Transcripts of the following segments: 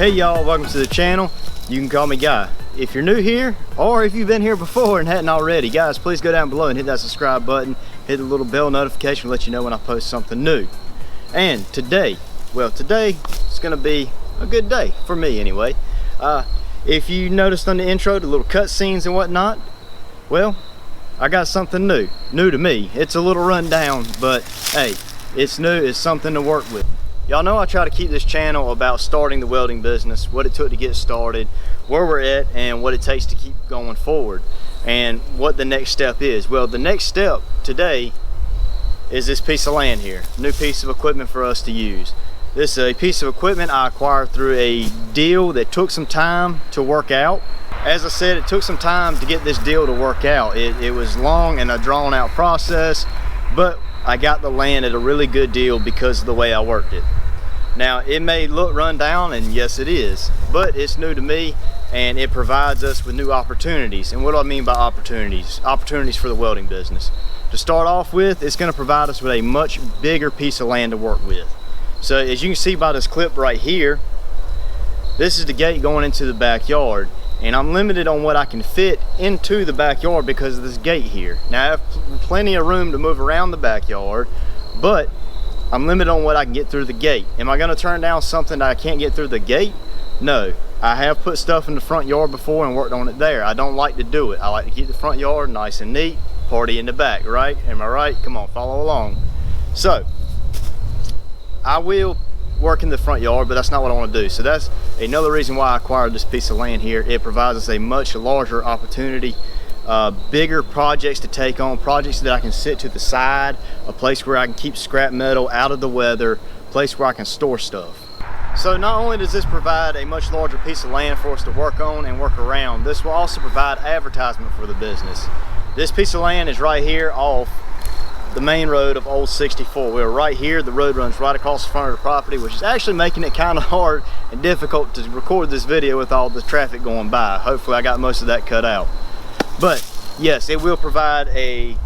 Hey y'all, welcome to the channel. You can call me Guy. If you're new here, or if you've been here before and hadn't already, guys, please go down below and hit that subscribe button, hit the little bell notification to let you know when I post something new. And today, well, today is gonna be a good day, for me anyway. If you noticed on the intro, the little cutscenes and whatnot, well, I got something new to me. It's a little rundown, but hey, it's new, it's something to work with. Y'all know I try to keep this channel about starting the welding business, what it took to get started, where we're at, and what it takes to keep going forward, and what the next step is. Well, the next step today is this piece of land here, new piece of equipment for us to use. This is a piece of equipment I acquired through a deal that took some time to work out. As I said, it took some time to get this deal to work out. It was long and a drawn out process, but I got the land at a really good deal because of the way I worked it. Now, it may look run down, and yes it is, but it's new to me and it provides us with new opportunities. And what do I mean by opportunities? Opportunities for the welding business. To start off with, it's going to provide us with a much bigger piece of land to work with. So as you can see by this clip right here, this is the gate going into the backyard. And I'm limited on what I can fit into the backyard because of this gate here. Now I have plenty of room to move around the backyard, but I'm limited on what I can get through the gate. Am I gonna turn down something that I can't get through the gate? No. I have put stuff in the front yard before and worked on it there. I don't like to do it. I like to keep the front yard nice and neat, party in the back, right? Am I right? Come on, follow along. So, I will work in the front yard, but that's not what I want to do. So that's another reason why I acquired this piece of land here. It provides us a much larger opportunity, bigger projects to take on, projects that I can sit to the side, a place where I can keep scrap metal out of the weather, a place where I can store stuff. So not only does this provide a much larger piece of land for us to work on and work around, this will also provide advertisement for the business. This piece of land is right here off the main road of Old 64. We're right here. The road runs right across the front of the property, which is actually making it kind of hard and difficult to record this video with all the traffic going by. Hopefully I got most of that cut out. But yes, it will provide a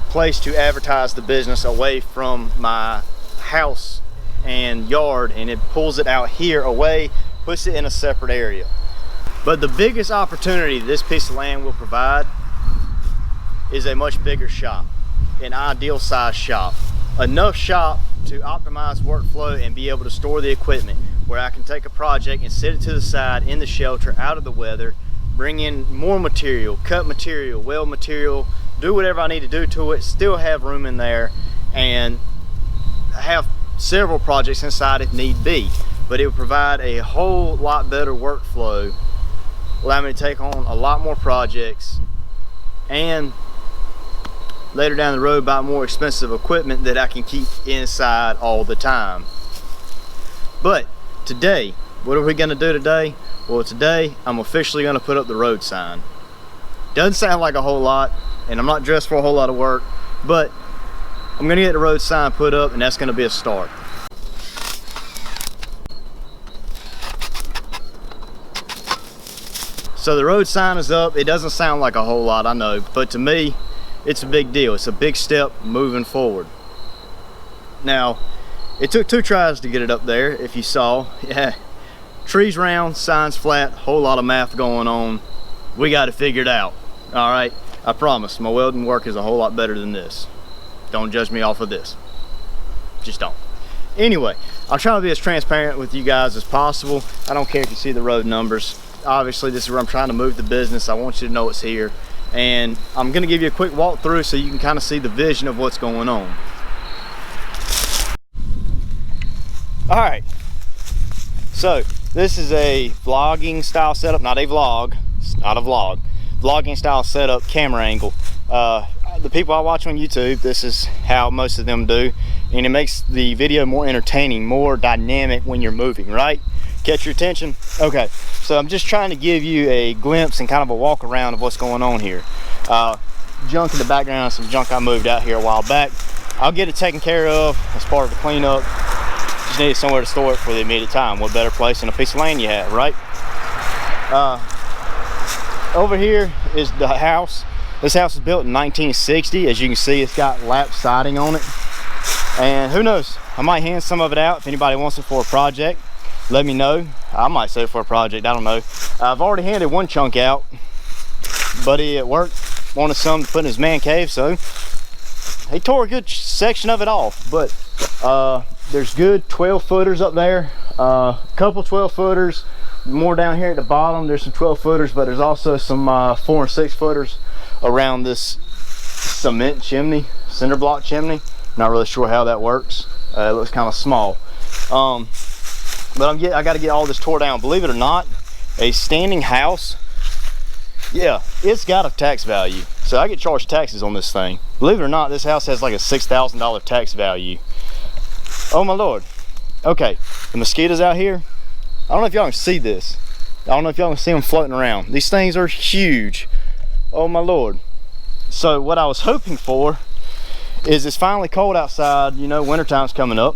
place to advertise the business away from my house and yard, and it pulls it out here away, puts it in a separate area. But the biggest opportunity this piece of land will provide is a much bigger shop. An ideal size shop, enough shop to optimize workflow and be able to store the equipment, where I can take a project and sit it to the side in the shelter out of the weather, bring in more material, cut material, weld material, do whatever I need to do to it, still have room in there, and have several projects inside if need be. But it would provide a whole lot better workflow, allow me to take on a lot more projects, and later down the road buy more expensive equipment that I can keep inside all the time. But today, what are we gonna do today? Well, today I'm officially gonna put up the road sign. Doesn't sound like a whole lot, and I'm not dressed for a whole lot of work, but I'm gonna get the road sign put up, and that's gonna be a start. So the road sign is up. It doesn't sound like a whole lot, I know, but to me, it's a big deal. It's a big step moving forward. Now, it took 2 tries to get it up there, if you saw. Yeah, trees round, signs flat, whole lot of math going on. We got it figured out. All right, I promise, my welding work is a whole lot better than this. Don't judge me off of this. Just don't. Anyway, I'll try to be as transparent with you guys as possible. I don't care if you see the road numbers. Obviously, this is where I'm trying to move the business. I want you to know it's here. And I'm going to give you a quick walkthrough so you can kind of see the vision of what's going on. All right, so this is a vlogging style setup, not a vlog, it's not a vlog, vlogging style setup, camera angle. The people I watch on YouTube, this is how most of them do, and it makes the video more entertaining, more dynamic when you're moving, right? Catch your attention? Okay, so I'm just trying to give you a glimpse and kind of a walk around of what's going on here. Junk in the background, some junk I moved out here a while back. I'll get it taken care of as part of the cleanup. Just need somewhere to store it for the immediate time. What better place than a piece of land you have, right? Over here is the house. This house was built in 1960. As you can see, it's got lap siding on it. And who knows, I might hand some of it out if anybody wants it for a project. let me know. I might save it for a project, I don't know. I've already handed one chunk out. Buddy at work wanted some to put in his man cave, so he tore a good section of it off. But there's good 12 footers up there, a couple 12 footers, more down here at the bottom. There's some 12 footers, but there's also some 4 and 6 footers around this cement chimney, cinder block chimney. Not really sure how that works. It looks kind of small. But I got to get all this tore down. Believe it or not, a standing house, yeah, it's got a tax value. So I get charged taxes on this thing. Believe it or not, this house has like a $6,000 tax value. Oh my Lord. Okay, the mosquitoes out here, I don't know if y'all can see this. I don't know if y'all can see them floating around. These things are huge. Oh my Lord. So what I was hoping for is it's finally cold outside. You know, wintertime's coming up.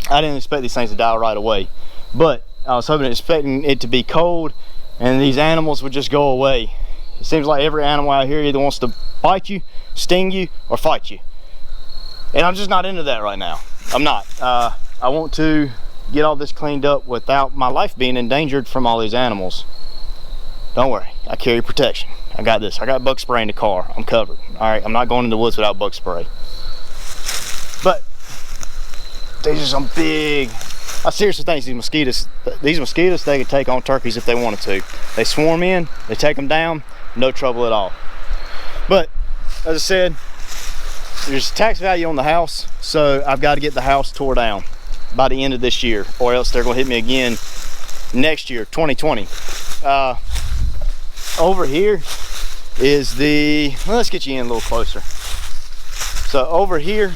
I didn't expect these things to die right away, but I was expecting it to be cold and these animals would just go away. It seems like every animal out here either wants to bite you, sting you, or fight you. And I'm just not into that right now. I'm not. I want to get all this cleaned up without my life being endangered from all these animals. Don't worry, I carry protection. I got this. I got bug spray in the car. I'm covered. All right, I'm not going in the woods without bug spray. But these are some big, I seriously think these mosquitoes, they could take on turkeys if they wanted to. They swarm in, they take them down, no trouble at all. But as I said, there's tax value on the house, so I've got to get the house tore down by the end of this year, or else they're gonna hit me again next year, 2020. Over here is well, let's get you in a little closer. So over here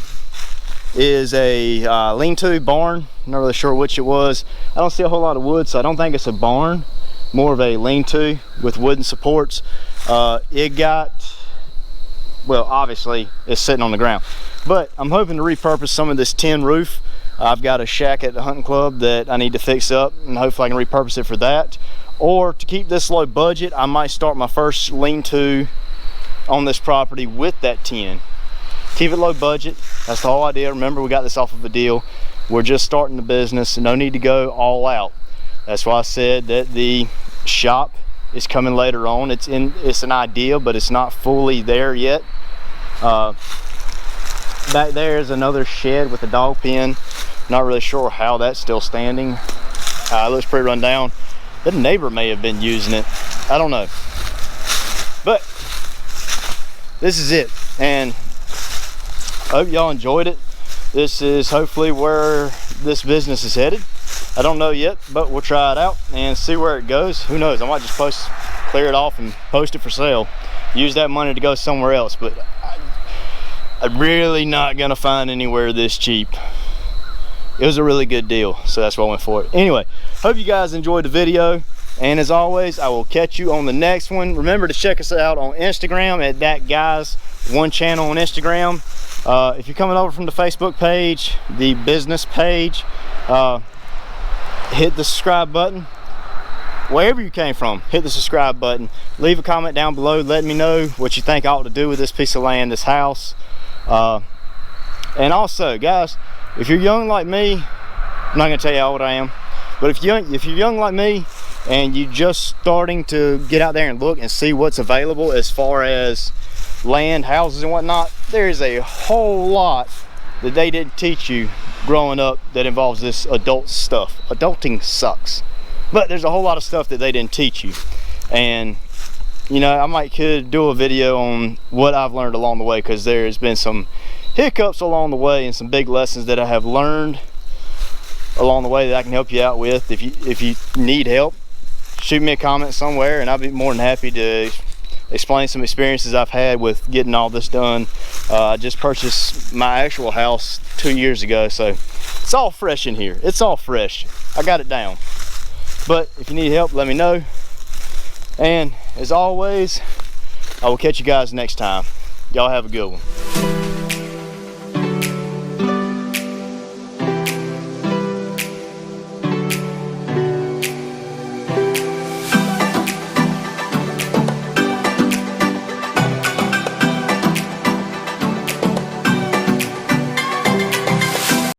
is a lean-to barn. I'm not really sure which it was. I don't see a whole lot of wood, so I don't think it's a barn, more of a lean-to with wooden supports. It got, well, obviously it's sitting on the ground, but I'm hoping to repurpose some of this tin roof. I've got a shack at the hunting club that I need to fix up, and hopefully I can repurpose it for that. Or to keep this low budget, I might start my first lean-to on this property with that tin. Keep it low budget. That's the whole idea. Remember, we got this off of a deal. We're just starting the business, and no need to go all out. That's why I said that the shop is coming later on. It's an idea, but it's not fully there yet. Back there is another shed with a dog pen. Not really sure how that's still standing. It looks pretty run down. The neighbor may have been using it. I don't know. But this is it, and I hope y'all enjoyed it. This is hopefully where this business is headed. I don't know yet, but we'll try it out and see where it goes. Who knows? I might just clear it off and post it for sale. Use that money to go somewhere else, but I'm really not gonna find anywhere this cheap. It was a really good deal, so that's why I went for it. Anyway, hope you guys enjoyed the video, and as always, I will catch you on the next one. Remember to check us out on Instagram at ThatGuys1Channel on Instagram. If you're coming over from the Facebook page, the business page, hit the subscribe button. Wherever you came from, hit the subscribe button. Leave a comment down below letting me know what you think I ought to do with this piece of land, this house. And also, guys, if you're young like me, I'm not gonna tell you how old I am, but if you're young like me and you're just starting to get out there and look and see what's available as far as land, houses, and whatnot, there is a whole lot that they didn't teach you growing up that involves this adult stuff. Adulting sucks, but there's a whole lot of stuff that they didn't teach you. And you know, I could do a video on what I've learned along the way, because there's been some hiccups along the way and some big lessons that I have learned along the way that I can help you out with. If you need help, shoot me a comment somewhere and I'll be more than happy to explain some experiences I've had with getting all this done. I just purchased my actual house 2 years ago, so it's all fresh in here. It's all fresh. I got it down. But if you need help, let me know. And as always, I will catch you guys next time. Y'all have a good one.